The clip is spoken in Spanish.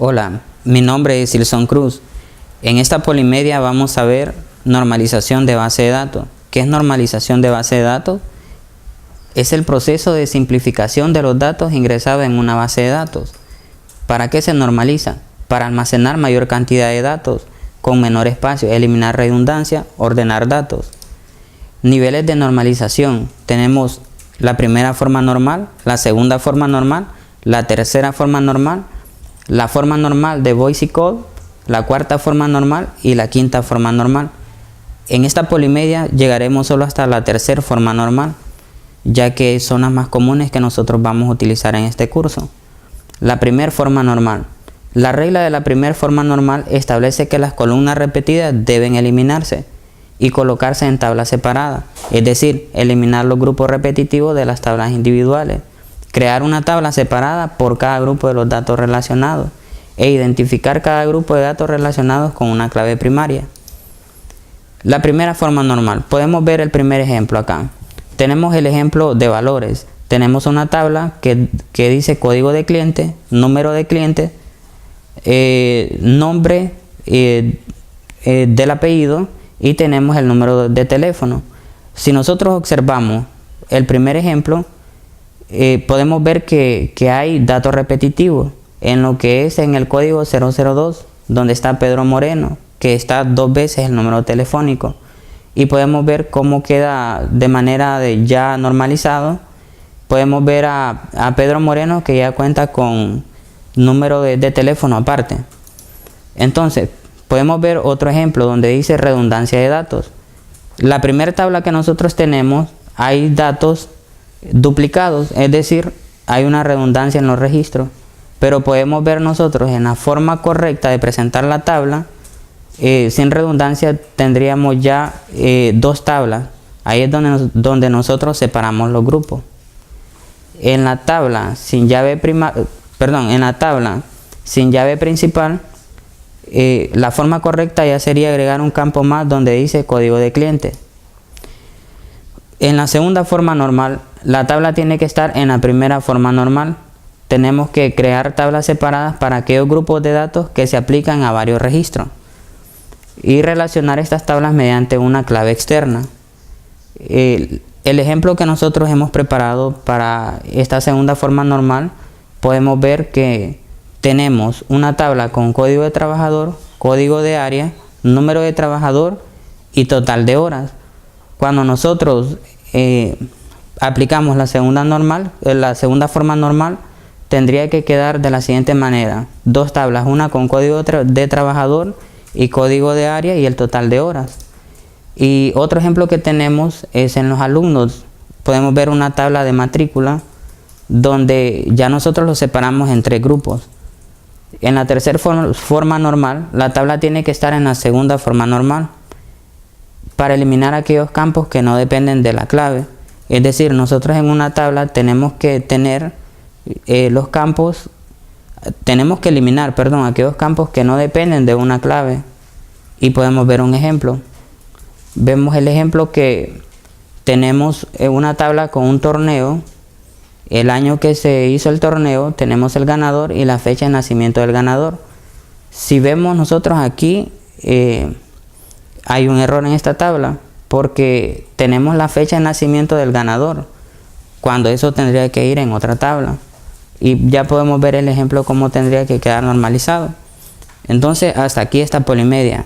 Hola, mi nombre es Silson Cruz. En esta polimedia vamos a ver normalización de base de datos. ¿Qué es normalización de base de datos? Es el proceso de simplificación de los datos ingresados en una base de datos. ¿Para qué se normaliza? Para almacenar mayor cantidad de datos con menor espacio, eliminar redundancia, ordenar datos. Niveles de normalización. Tenemos la primera forma normal, la segunda forma normal, la tercera forma normal, la forma normal de voice y code, la cuarta forma normal y la quinta forma normal. En esta polimedia llegaremos solo hasta la tercera forma normal, ya que son las más comunes que nosotros vamos a utilizar en este curso. La primera forma normal. La regla de la primera forma normal establece que las columnas repetidas deben eliminarse y colocarse en tablas separadas, es decir, eliminar los grupos repetitivos de las tablas individuales, crear una tabla separada por cada grupo de los datos relacionados e identificar cada grupo de datos relacionados con una clave primaria. La primera forma normal. Podemos ver el primer ejemplo acá. Tenemos el ejemplo de valores. Tenemos una tabla que dice código de cliente, número de cliente, nombre del apellido y tenemos el número de teléfono. Si nosotros observamos el primer ejemplo, podemos ver que hay datos repetitivos en lo que es en el código 002, donde está Pedro Moreno, que está 2 veces el número telefónico, y podemos ver cómo queda de manera ya normalizado. Podemos ver a Pedro Moreno, que ya cuenta con número de teléfono aparte. Entonces podemos ver otro ejemplo donde dice redundancia de datos. La primera tabla que nosotros tenemos, hay datos duplicados, es decir, hay una redundancia en los registros, pero podemos ver nosotros en la forma correcta de presentar la tabla, sin redundancia tendríamos ya 2 tablas. Ahí es donde nosotros separamos los grupos. En la tabla sin llave principal, la forma correcta ya sería agregar un campo más donde dice código de cliente. En la segunda forma normal, la tabla tiene que estar en la primera forma normal. Tenemos que crear tablas separadas para aquellos grupos de datos que se aplican a varios registros y relacionar estas tablas mediante una clave externa. El ejemplo que nosotros hemos preparado para esta segunda forma normal, podemos ver que tenemos una tabla con código de trabajador, código de área, número de trabajador y total de horas. Cuando nosotros aplicamos la segunda forma normal, tendría que quedar de la siguiente manera: 2 tablas, una con código de trabajador y código de área y el total de horas. Y otro ejemplo que tenemos es en los alumnos. Podemos ver una tabla de matrícula donde ya nosotros los separamos en 3 grupos. En la tercera forma normal, la tabla tiene que estar en la segunda forma normal para eliminar aquellos campos que no dependen de la clave. Es decir, nosotros en una tabla tenemos que tener eliminar aquellos campos que no dependen de una clave. Y podemos ver un ejemplo. Vemos el ejemplo que tenemos una tabla con un torneo, el año que se hizo el torneo, tenemos el ganador y la fecha de nacimiento del ganador. Si vemos nosotros aquí, hay un error en esta tabla porque tenemos la fecha de nacimiento del ganador, cuando eso tendría que ir en otra tabla. Y ya podemos ver el ejemplo cómo tendría que quedar normalizado. Entonces, hasta aquí esta polimedia.